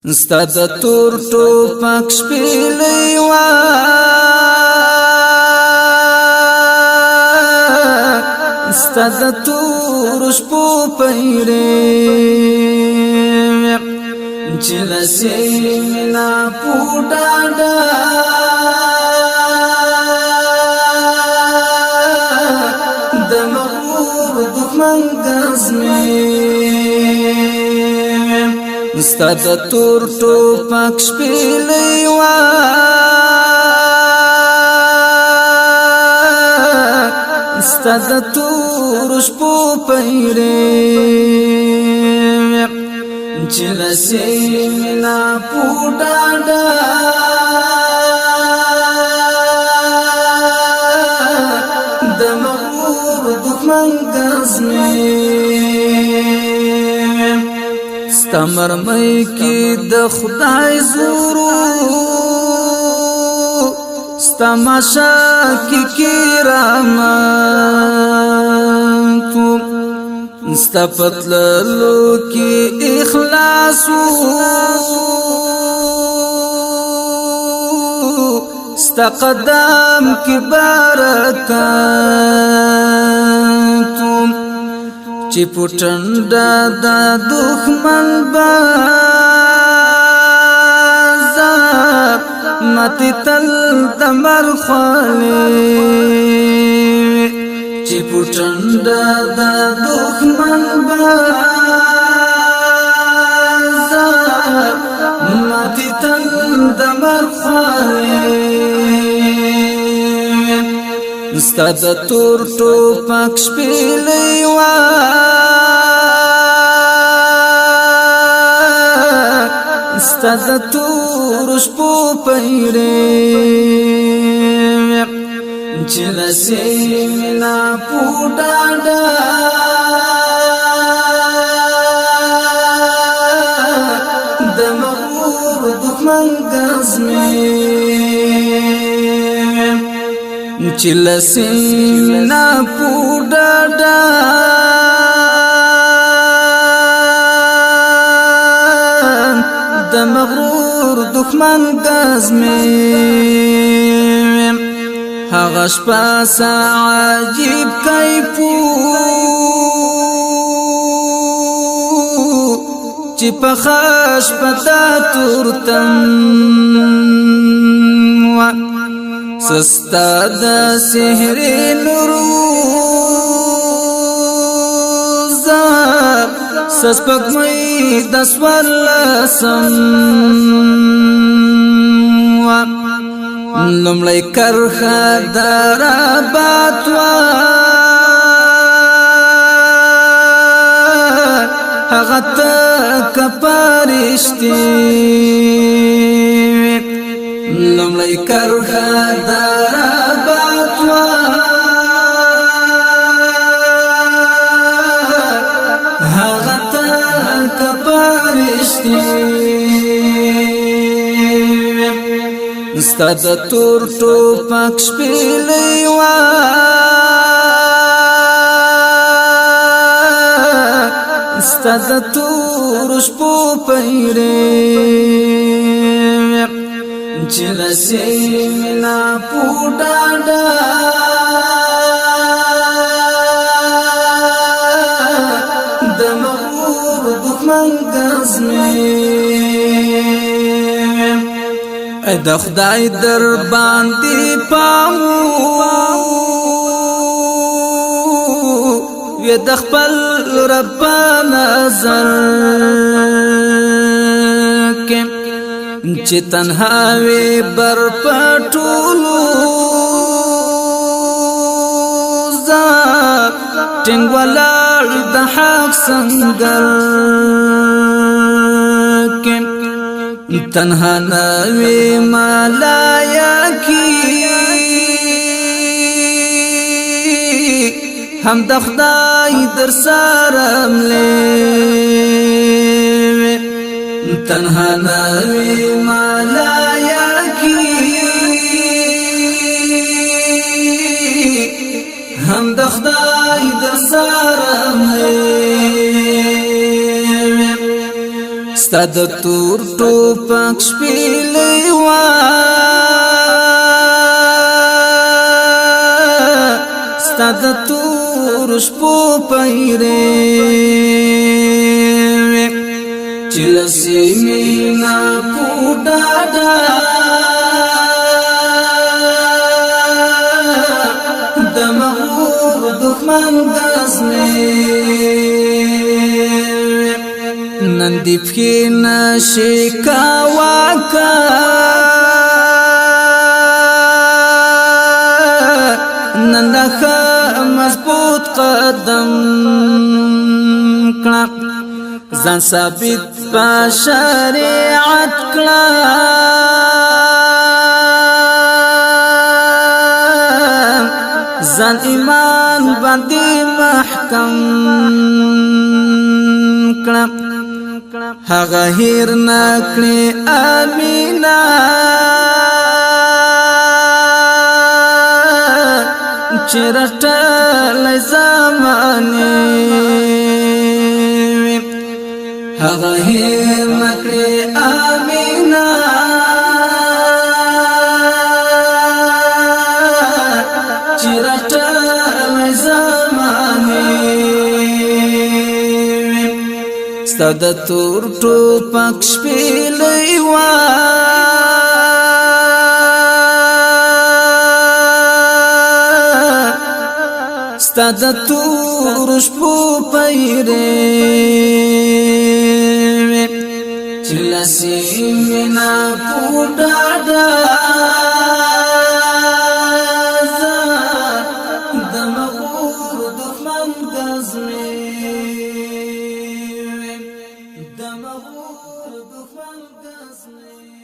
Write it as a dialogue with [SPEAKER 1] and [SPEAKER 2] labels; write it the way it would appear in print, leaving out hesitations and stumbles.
[SPEAKER 1] ستا د تور ټوپک شپېلۍ وا ستا د تور شپو پیرې چې لسې منا پوډاډا د مغرور دښمن ګزمې ستا د تور ټوپک شپېلۍ وا ستا د تور شپو پیرې چې لسې منا پوډاډا د مغرور دښمن ګزمې ستا مرمۍ کې د خدای زورو ستا ماشا کې کراماتو ستا پتللو کې اخلاصو ستا قدم کې برکاتو چې پټنډا د دښمن بازار ماتې تل د مرخوالې چې پټنډا د دښمن بازار ماتې تل د مرخوالې ستا د تور ټوپک شپېلۍ وا ستا د تور شپو پیرې چې لسې منا پوډاډا د مغرور دښمن ګزمې چې لسې منا پوډاډا د مغرور دښمن ګزمې هغه شپه عجیب کیفو چې په خاش پتا تورتم سستا د سحر نوروزا سسپک مې د سوالسم لمړی کرخه درابات وا هغه ته کپارشتي لمړی کرخه درابات وا هغه ته کپارشتي ستا د تور ټوپک شپېلۍ وا ستا د تور شپو پیرې چې لسې منا پوډاډا د مغرور دښمن ګزمې د خدای در باندې پامو وې د خپل رب نظر کې چې تنها وې بر پټولو زاب ټینګ ولاړ د حق سنگر کې تنها نوی مالایا کی هم د خدای در سارم لې تنها نوی مالایا کی هم د خدای در سارم لې ستاد تور ټوپک شپېلې وا ستاد تور شپو پیرې چې لسیمینا پوډاډا د مغرور دښمن نن دی پخې نشي کاواکا نن دخه مضبوط قدم کړه ځان ثابت په شریعت کړه ځان ایمان باندې محکم کړه هغه هیر نکړي امینا چې رټلې زمانه هغه هیر نکړي امینا چې رټلې زمانه ستاد تور ټوپک شپېلې وا ستاد تور شپو پیرې چې لسیمینا پوډاډا د مغرور دښمن ګزمې د مغرور دښمن ګزمې